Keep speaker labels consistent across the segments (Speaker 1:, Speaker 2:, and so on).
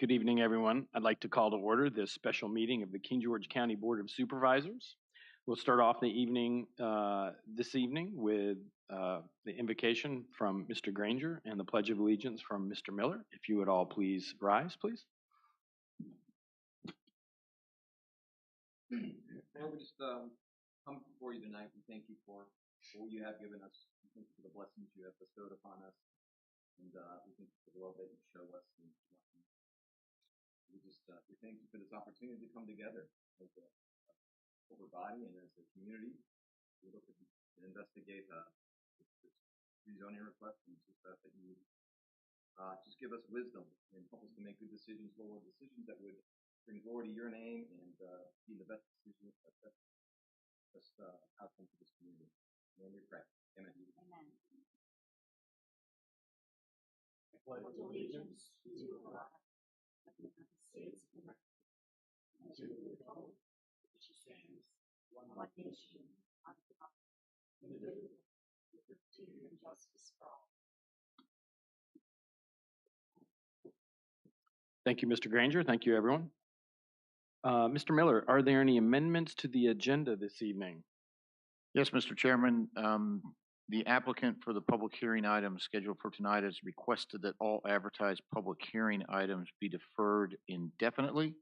Speaker 1: Good evening, everyone. I'd like to call to order this special meeting of the King George County Board of Supervisors. We'll start off the evening this evening with the invocation from Mr. Granger and the Pledge of Allegiance from Mr. Miller. If you would all please rise, please.
Speaker 2: Lord, we just come before you tonight. We thank you for what you have given us. We thank you for the blessings you have bestowed upon us. And we thank you for the love that you show us. And we thank you for this opportunity to come together as a corporate body and as a community. We look at and investigate this rezoning request, and just ask that you just give us wisdom and help us to make good decisions, Lord, decisions that would bring glory to your name and be the best decision, best outcome for this community. And we pray. Amen.
Speaker 3: Amen. I pledge allegiance to the flag of the United States of America and to the republic which stands one nation under God, indivisible, with liberty and justice for all.
Speaker 1: Thank you, Mr. Granger. Thank you, everyone. Mr. Miller, are there any amendments to the agenda this evening?
Speaker 4: Yes, Mr. Chairman. The applicant for the public hearing items scheduled for tonight has requested that all advertised public hearing items be deferred indefinitely.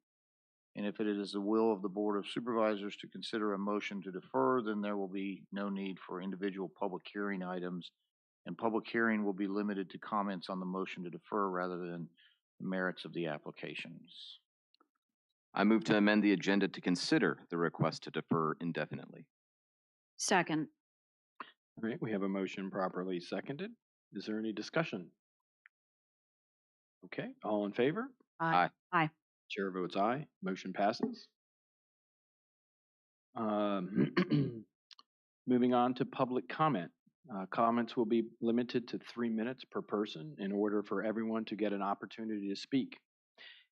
Speaker 4: And if it is the will of the Board of Supervisors to consider a motion to defer, then there will be no need for individual public hearing items, and public hearing will be limited to comments on the motion to defer rather than the merits of the applications.
Speaker 5: I move to amend the agenda to consider the request to defer indefinitely.
Speaker 6: Second.
Speaker 1: All right, we have a motion properly seconded. Is there any discussion? Okay, all in favor?
Speaker 5: Aye.
Speaker 6: Aye.
Speaker 1: Chair votes aye. Motion passes. Moving on to public comment. Comments will be limited to 3 minutes per person in order for everyone to get an opportunity to speak.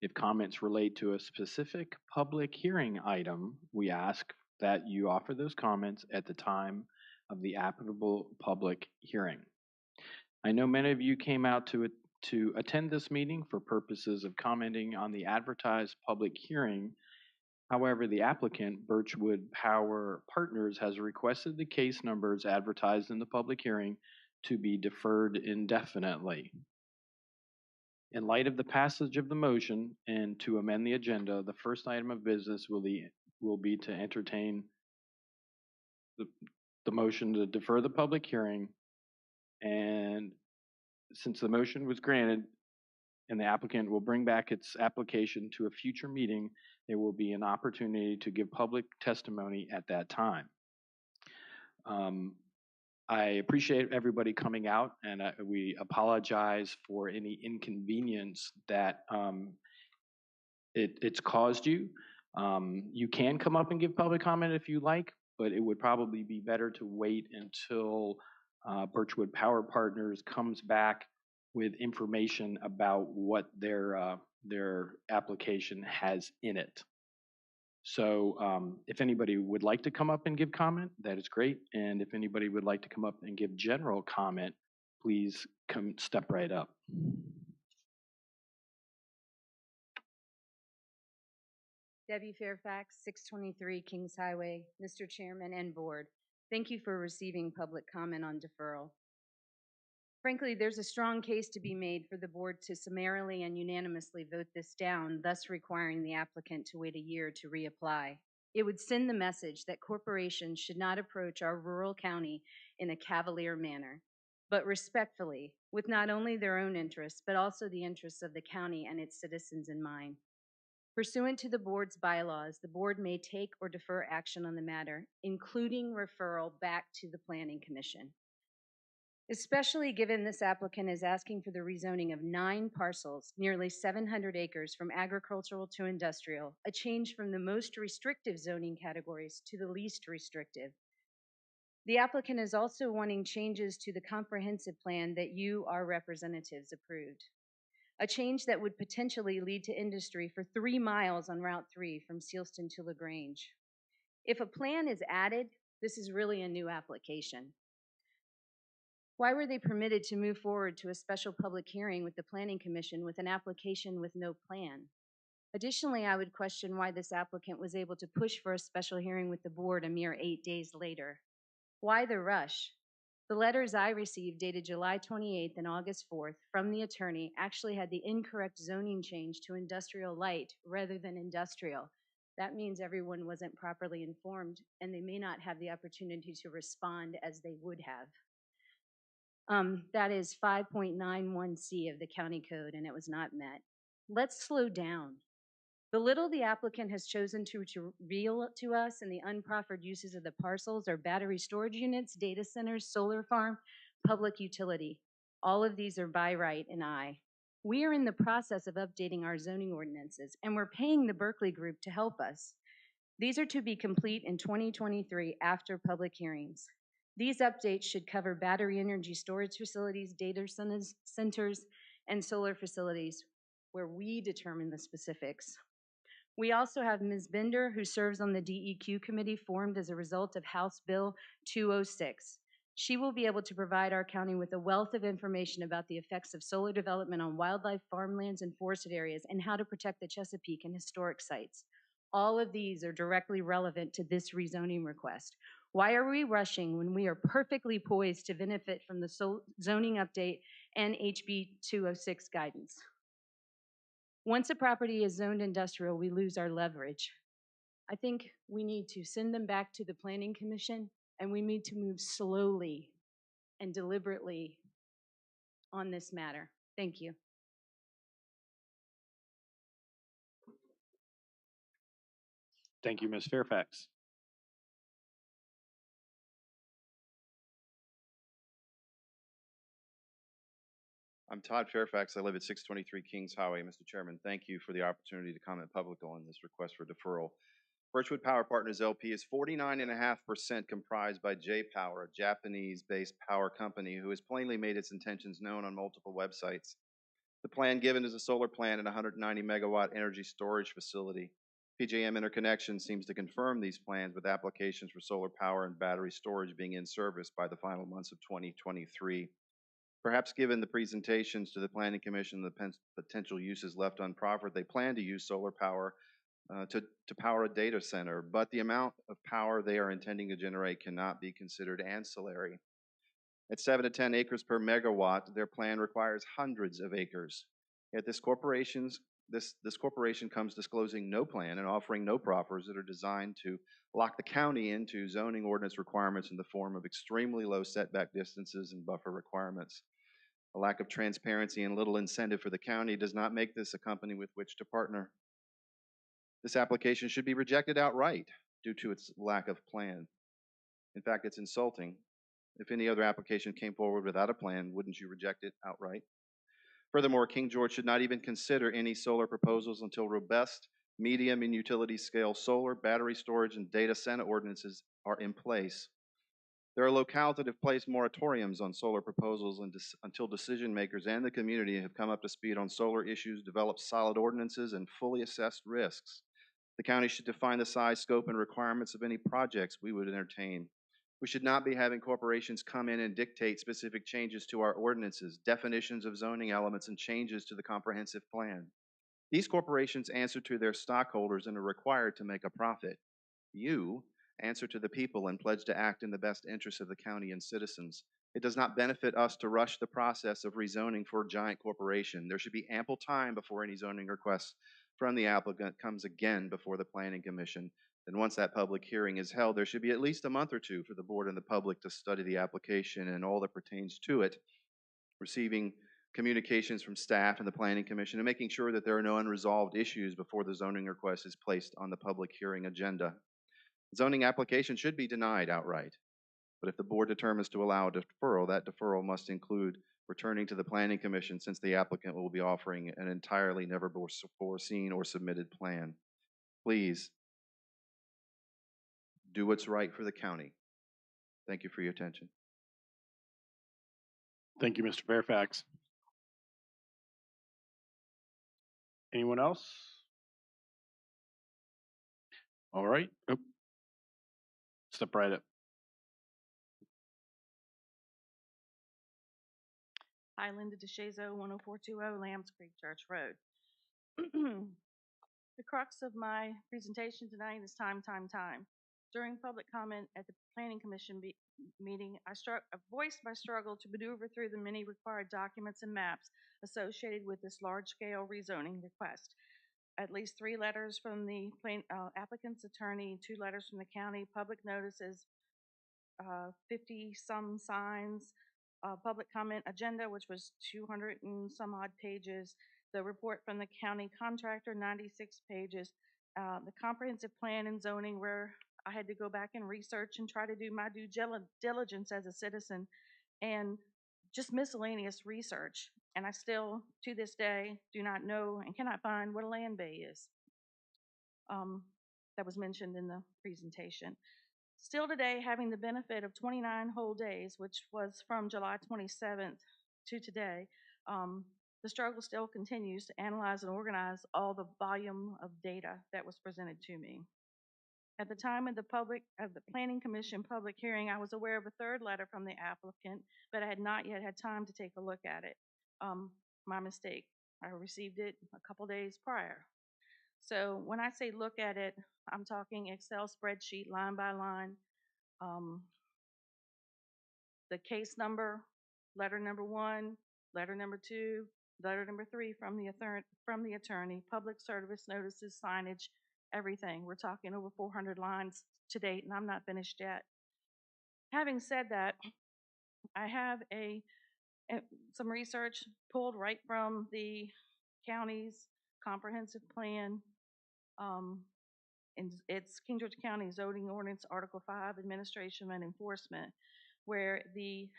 Speaker 1: If comments relate to a specific public hearing item, we ask that you offer those comments at the time of the applicable public hearing. I know many of you came out to attend this meeting for purposes of commenting on the advertised public hearing. However, the applicant, Birchwood Power Partners, has requested the case numbers advertised in the public hearing to be deferred indefinitely. In light of the passage of the motion and to amend the agenda, the first item of business will be to entertain the motion to defer the public hearing. And since the motion was granted and the applicant will bring back its application to a future meeting, there will be an opportunity to give public testimony at that time. I appreciate everybody coming out, and we apologize for any inconvenience that it's caused you. You can come up and give public comment if you like, but it would probably be better to wait until Birchwood Power Partners comes back with information about what their application has in it. So if anybody would like to come up and give comment, that is great. And if anybody would like to come up and give general comment, please step right up.
Speaker 6: Debbie Fairfax, 623 Kings Highway. Mr. Chairman and Board, thank you for receiving public comment on deferral. Frankly, there's a strong case to be made for the board to summarily and unanimously vote this down, thus requiring the applicant to wait a year to reapply. It would send the message that corporations should not approach our rural county in a cavalier manner, but respectfully, with not only their own interests, but also the interests of the county and its citizens in mind. Pursuant to the board's bylaws, the board may take or defer action on the matter, including referral back to the Planning Commission. Especially given this applicant is asking for the rezoning of 9 parcels, nearly 700 acres from agricultural to industrial, a change from the most restrictive zoning categories to the least restrictive. The applicant is also wanting changes to the comprehensive plan that you, our representatives, approved. A change that would potentially lead to industry for 3 miles on Route 3 from Sealston to LaGrange. If a plan is added, this is really a new application. Why were they permitted to move forward to a special public hearing with the Planning Commission with an application with no plan? Additionally, I would question why this applicant was able to push for a special hearing with the board a mere 8 days later. Why the rush? The letters I received dated July 28th and August 4th from the attorney actually had the incorrect zoning change to industrial light rather than industrial. That means everyone wasn't properly informed and they may not have the opportunity to respond as they would have. That is 5.91C of the county code and it was not met. Let's slow down. The little the applicant has chosen to reveal to us in the unproffered uses of the parcels are battery storage units, data centers, solar farm, public utility. All of these are by right and I. We are in the process of updating our zoning ordinances, and we're paying the Berkeley Group to help us. These are to be complete in 2023 after public hearings. These updates should cover battery energy storage facilities, data centers, and solar facilities where we determine the specifics. We also have Ms. Bender, who serves on the DEQ committee formed as a result of House Bill 206. She will be able to provide our county with a wealth of information about the effects of solar development on wildlife, farmlands, and forested areas, and how to protect the Chesapeake and historic sites. All of these are directly relevant to this rezoning request. Why are we rushing when we are perfectly poised to benefit from the zoning update and HB 206 guidance? Once a property is zoned industrial, we lose our leverage. I think we need to send them back to the Planning Commission, and we need to move slowly and deliberately on this matter. Thank you.
Speaker 1: Thank you, Ms. Fairfax.
Speaker 2: I'm Todd Fairfax. I live at 623 Kings Highway. Mr. Chairman, thank you for the opportunity to comment publicly on this request for deferral. Birchwood Power Partners LP is 49.5% comprised by J-Power, a Japanese-based power company who has plainly made its intentions known on multiple websites. The plan given is a solar plant and a 190 megawatt energy storage facility. PJM Interconnection seems to confirm these plans with applications for solar power and battery storage being in service by the final months of 2023. Perhaps given the presentations to the Planning Commission, the potential uses left unproffered, they plan to use solar power to power a data center, but the amount of power they are intending to generate cannot be considered ancillary. At 7 to 10 acres per megawatt, their plan requires hundreds of acres. Yet this corporation comes disclosing no plan and offering no proffers that are designed to lock the county into zoning ordinance requirements in the form of extremely low setback distances and buffer requirements. A lack of transparency and little incentive for the county does not make this a company with which to partner. This application should be rejected outright due to its lack of plan. In fact, it's insulting. If any other application came forward without a plan, wouldn't you reject it outright? Furthermore, King George should not even consider any solar proposals until robust, medium, and utility scale solar, battery storage, and data center ordinances are in place. There are locales that have placed moratoriums on solar proposals until decision makers and the community have come up to speed on solar issues, developed solid ordinances, and fully assessed risks. The county should define the size, scope, and requirements of any projects we would entertain. We should not be having corporations come in and dictate specific changes to our ordinances, definitions of zoning elements, and changes to the comprehensive plan. These corporations answer to their stockholders and are required to make a profit. You answer to the people and pledge to act in the best interest of the county and citizens. It does not benefit us to rush the process of rezoning for a giant corporation. There should be ample time before any zoning request from the applicant comes again before the Planning Commission. And once that public hearing is held, there should be at least a month or two for the board and the public to study the application and all that pertains to it, receiving communications from staff and the Planning Commission, and making sure that there are no unresolved issues before the zoning request is placed on the public hearing agenda. Zoning application should be denied outright, but if the board determines to allow a deferral, that deferral must include returning to the Planning Commission since the applicant will be offering an entirely never foreseen or submitted plan. Please do what's right for the county. Thank you for your attention.
Speaker 1: Thank you, Mr. Fairfax. Anyone else? All right. Oh. Step right up.
Speaker 7: Hi, Linda DeShazo, 10420 Lambs Creek Church Road. The crux of my presentation tonight is time. During public comment at the Planning Commission meeting, I voiced my struggle to maneuver through the many required documents and maps associated with this large-scale rezoning request. At least 3 letters from the applicant's attorney, 2 letters from the county, public notices, 50-some signs, public comment agenda, which was 200 and some odd pages, the report from the county contractor, 96 pages, the comprehensive plan and zoning where I had to go back and research and try to do my due diligence as a citizen, and just miscellaneous research. And I still, to this day, do not know and cannot find what a land bay is. That was mentioned in the presentation. Still today, having the benefit of 29 whole days, which was from July 27th to today, the struggle still continues to analyze and organize all the volume of data that was presented to me. At the time of the Planning Commission public hearing, I was aware of a 3rd letter from the applicant, but I had not yet had time to take a look at it. My mistake. I received it a couple days prior. So when I say look at it, I'm talking Excel spreadsheet line by line, the case number, letter number 1, letter number 2, letter number 3 from the attorney, public service notices, signage, everything. We're talking over 400 lines to date, and I'm not finished yet. Having said that, I have some research pulled right from the county's comprehensive plan. And it's King George County Zoning Ordinance Article 5, Administration and Enforcement, where the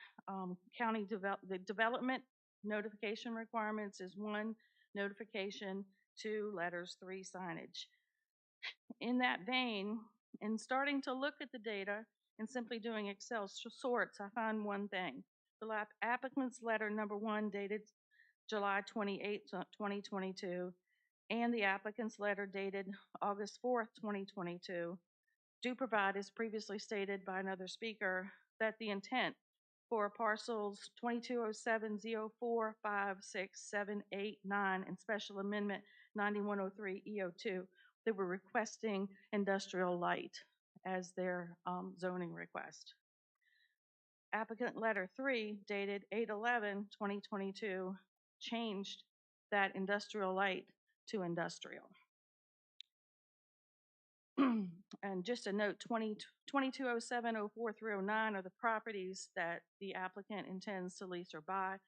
Speaker 7: county the development notification requirements is 1 notification, 2 letters, 3 signage. In that vein, in starting to look at the data and simply doing Excel sorts, I found one thing. The applicant's letter number 1 dated July 28, 2022, and the applicant's letter dated August 4th, 2022, do provide, as previously stated by another speaker, that the intent for parcels 2207-0456-789 and special amendment 9103 EO2, they were requesting industrial light as their zoning request. Applicant letter 3, dated 8/11/2022, changed that industrial light to industrial. And just a note, 2207-04-309 are the properties that the applicant intends to lease or buy.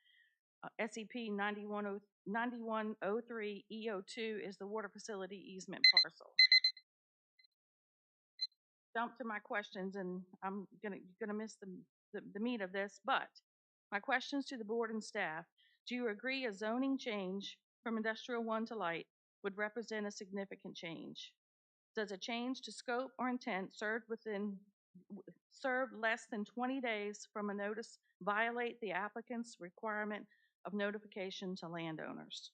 Speaker 7: SEP 9103 EO2 is the water facility easement parcel. Jump to my questions, and I'm gonna miss the meat of this, but my questions to the board and staff: do you agree a zoning change from industrial 1 to light would represent a significant change? Does a change to scope or intent served less than 20 days from a notice violate the applicant's requirement of notification to landowners?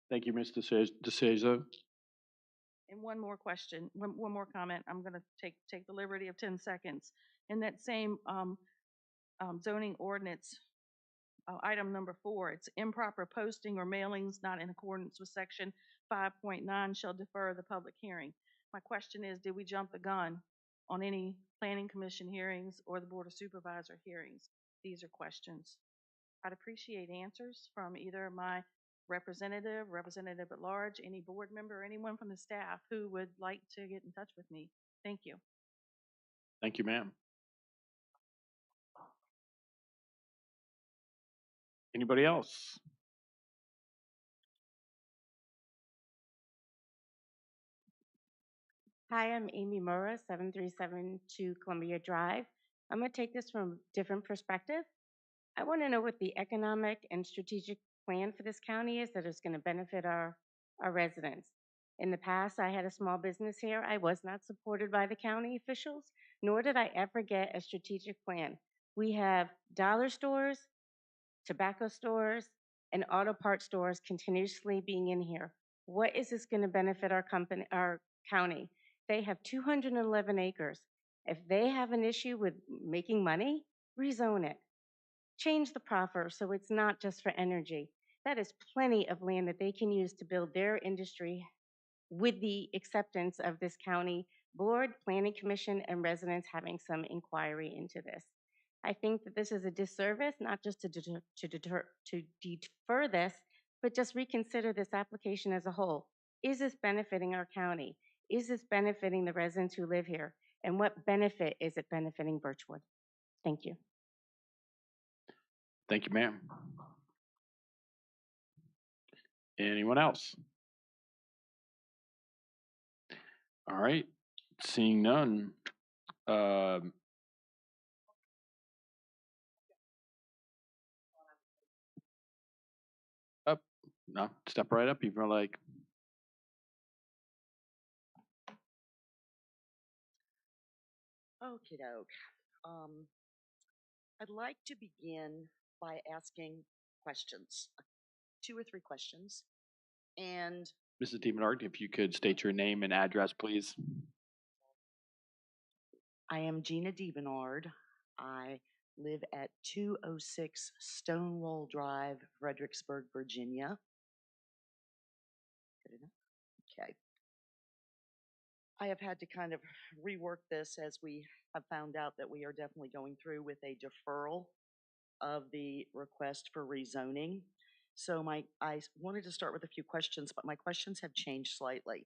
Speaker 1: Thank you, Ms. DeSazo.
Speaker 7: And one more question, one more comment. I'm going to take the liberty of 10 seconds. In that same zoning ordinance, item number 4, it's improper posting or mailings not in accordance with section 5.9 shall defer the public hearing. My question is, did we jump the gun on any planning commission hearings or the board of supervisor hearings? These are questions. I'd appreciate answers from either my representative at large, any board member, or anyone from the staff who would like to get in touch with me. Thank you.
Speaker 1: Thank you, ma'am. Anybody else?
Speaker 3: Hi, I'm Amy Murrah, 7372 Columbia Drive. I'm going to take this from a different perspective. I want to know what the economic and strategic plan for this county is that is going to benefit our residents. In the past, I had a small business here. I was not supported by the county officials, nor did I ever get a strategic plan. We have dollar stores, tobacco stores, and auto parts stores continuously being in here. What is this going to benefit our county?
Speaker 8: They have 211 acres. If they have an issue with making money, rezone it. Change the proffer so it's not just for energy. That is plenty of land that they can use to build their industry with the acceptance of this county board, planning commission, and residents having some inquiry into this. I think that this is a disservice, not just to defer this, but just reconsider this application as a whole. Is this benefiting our county? Is this benefiting the residents who live here? And what benefit is it benefiting Birchwood? Thank you.
Speaker 1: Thank you, ma'am. Anyone else? All right, seeing none. Up, no, step right up. You're like,
Speaker 9: Okie doke. I'd like to begin by asking questions, 2 or 3 questions. And
Speaker 1: Mrs. DeMonard, if you could state your name and address, please.
Speaker 9: I am Gina DeBernard. I live at 206 Stonewall Drive, Fredericksburg, Virginia. Good enough? Okay. I have had to kind of rework this as we have found out that we are definitely going through with a deferral of the request for rezoning. So I wanted to start with a few questions, but my questions have changed slightly.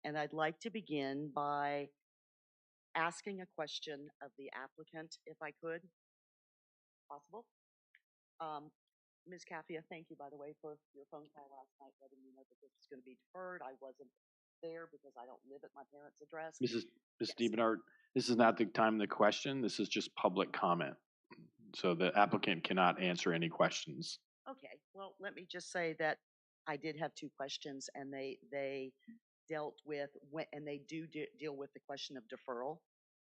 Speaker 9: And I'd like to begin by asking a question of the applicant, if I could. Possible? Ms. Caffia, thank you, by the way, for your phone call last night, letting me know that this was going to be deferred. I wasn't there because I don't live at my parents' address.
Speaker 1: Mrs.
Speaker 9: Yes.
Speaker 1: DeMonard, this is not the time of the question. This is just public comment. So the applicant cannot answer any questions.
Speaker 9: Okay, well, let me just say that I did have 2 questions, and they dealt with, and they do deal with the question of deferral,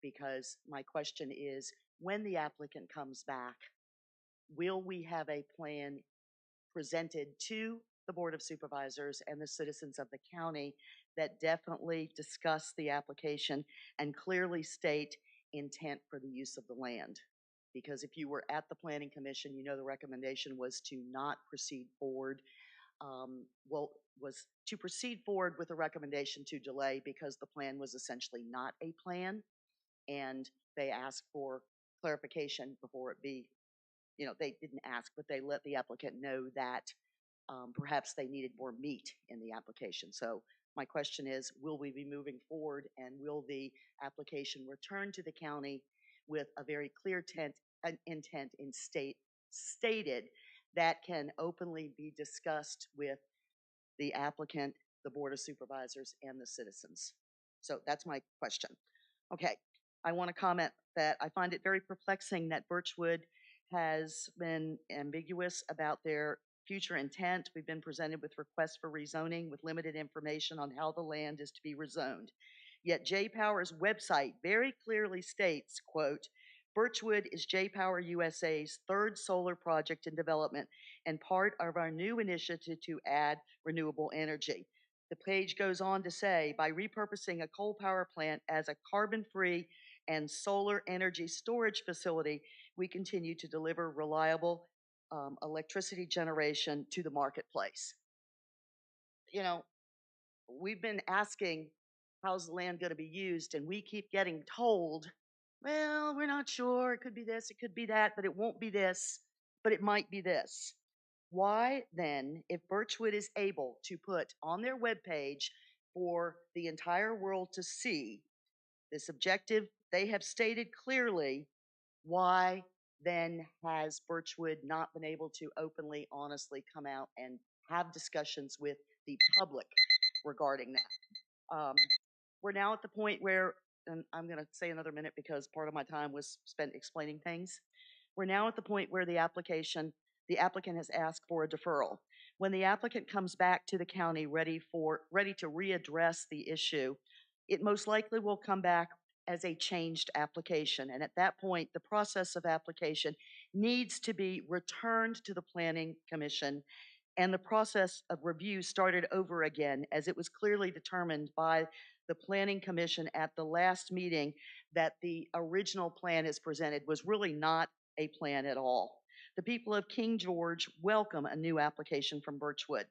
Speaker 9: because my question is, when the applicant comes back, will we have a plan presented to the Board of Supervisors and the citizens of the county that definitely discuss the application and clearly state intent for the use of the land? Because if you were at the Planning Commission, you know the recommendation was to not proceed forward. Was to proceed forward with a recommendation to delay because the plan was essentially not a plan, and they asked for clarification before it be, they didn't ask, but they let the applicant know that perhaps they needed more meat in the application. So my question is, will we be moving forward, and will the application return to the county with a very clear intent stated that can openly be discussed with the applicant, the Board of Supervisors, and the citizens? So that's my question. Okay, I want to comment that I find it very perplexing that Birchwood has been ambiguous about their future intent. We've been presented with requests for rezoning with limited information on how the land is to be rezoned. Yet J-Power's website very clearly states, quote, Birchwood is J-Power USA's 3rd solar project in development and part of our new initiative to add renewable energy. The page goes on to say, by repurposing a coal power plant as a carbon-free and solar energy storage facility, we continue to deliver reliable electricity generation to the marketplace. We've been asking, how's the land going to be used? And we keep getting told, well, we're not sure. It could be this, it could be that, but it won't be this, but it might be this. Why then, if Birchwood is able to put on their webpage for the entire world to see this objective they have stated clearly, why then has Birchwood not been able to openly, honestly come out and have discussions with the public regarding that? We're now at the point where, and I'm going to say another minute because part of my time was spent explaining things. We're now at the point where the applicant has asked for a deferral. When the applicant comes back to the county ready to readdress the issue, it most likely will come back as a changed application. And at that point, the process of application needs to be returned to the Planning Commission, and the process of review started over again, as it was clearly determined by the Planning Commission at the last meeting that the original plan as presented was really not a plan at all. The people of King George welcome a new application from Birchwood,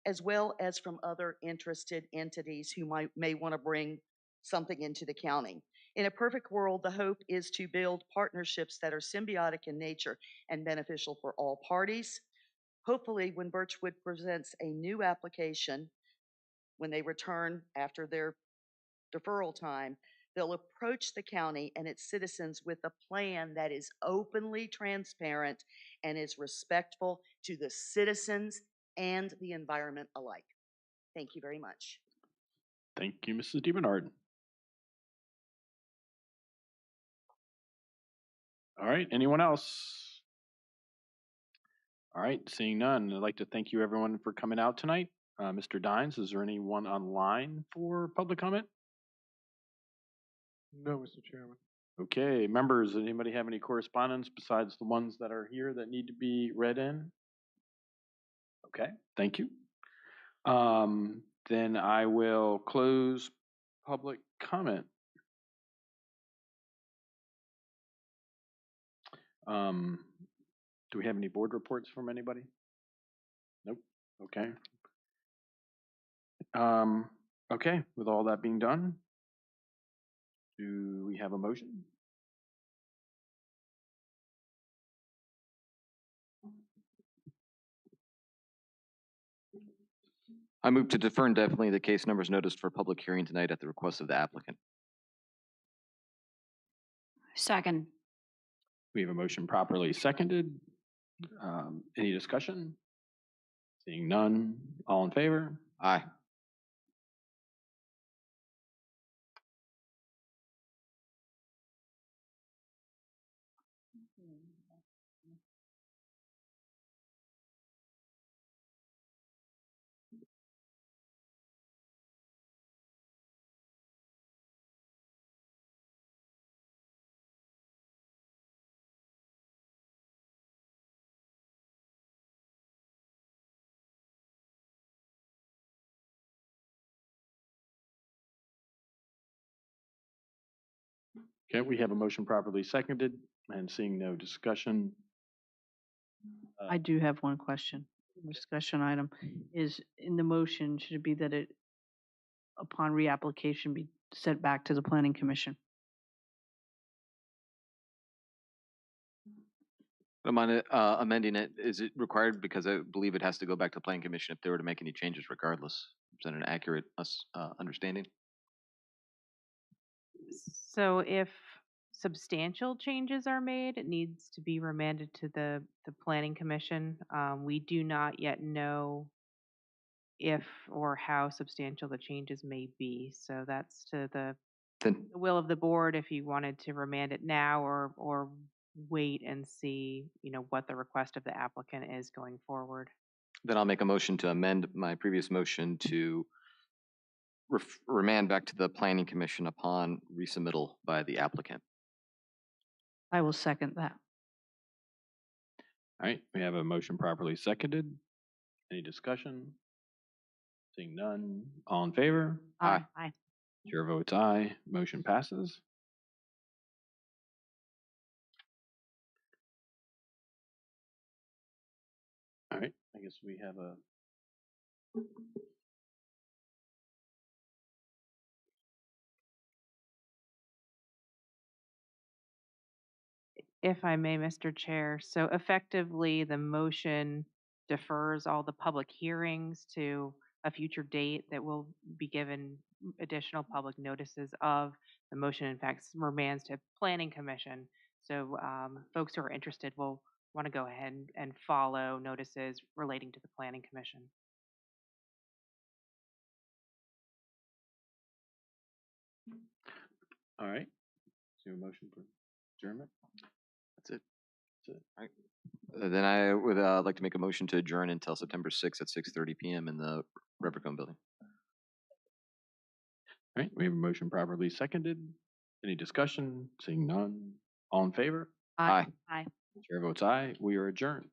Speaker 9: as well as from other interested entities who may want to bring something into the county. In a perfect world, the hope is to build partnerships that are symbiotic in nature and beneficial for all parties. Hopefully, when Birchwood presents a new application, when they return after their deferral time, they'll approach the county and its citizens with a plan that is openly transparent and is respectful to the citizens and the environment alike. Thank you very much.
Speaker 1: Thank you, Mrs. DeBernard. All right, anyone else? All right, seeing none, I'd like to thank you everyone for coming out tonight. Mr. Dines, is there anyone online for public comment?
Speaker 10: No, Mr. Chairman.
Speaker 1: Okay, members, does anybody have any correspondence besides the ones that are here that need to be read in? Okay, thank you. Then I will close public comment. Do we have any board reports from anybody? Nope. Okay. Okay, with all that being done, do we have a motion?
Speaker 5: I move to defer indefinitely the case numbers noticed for public hearing tonight at the request of the applicant.
Speaker 3: Second.
Speaker 1: We have a motion properly seconded. Any discussion? Seeing none, all in favor?
Speaker 5: Aye.
Speaker 1: Okay, we have a motion properly seconded and seeing no discussion.
Speaker 11: I do have one question. Discussion item is in the motion, should it be that it, upon reapplication, be sent back to the planning commission?
Speaker 5: I'm on it, amending it. Is it required? Because I believe it has to go back to the planning commission if they were to make any changes regardless. Is that an accurate understanding?
Speaker 12: So if substantial changes are made, it needs to be remanded to the planning commission. We do not yet know if or how substantial the changes may be. So that's to the will of the board if you wanted to remand it now or wait and see, what the request of the applicant is going forward.
Speaker 5: Then I'll make a motion to amend my previous motion to remand back to the planning commission upon resubmittal by the applicant.
Speaker 11: I will second that.
Speaker 1: All right, we have a motion properly seconded. Any discussion? Seeing none, all in favor?
Speaker 5: Aye.
Speaker 11: Aye.
Speaker 1: Chair votes aye, motion passes. All right, I guess we have a
Speaker 12: If I may, Mr. Chair, so effectively the motion defers all the public hearings to a future date that will be given additional public notices of. The motion, in fact, remands to Planning Commission. So folks who are interested will want to go ahead and follow notices relating to the Planning Commission.
Speaker 1: all right. Is there a motion for adjournment?
Speaker 5: That's it. All right. Then I would like to make a motion to adjourn until September 6th at 6:30 p.m. in the Revercombe building.
Speaker 1: All right, we have a motion properly seconded. Any discussion? Seeing none, all in favor?
Speaker 5: Aye.
Speaker 11: Aye.
Speaker 1: Chair votes aye, we are adjourned.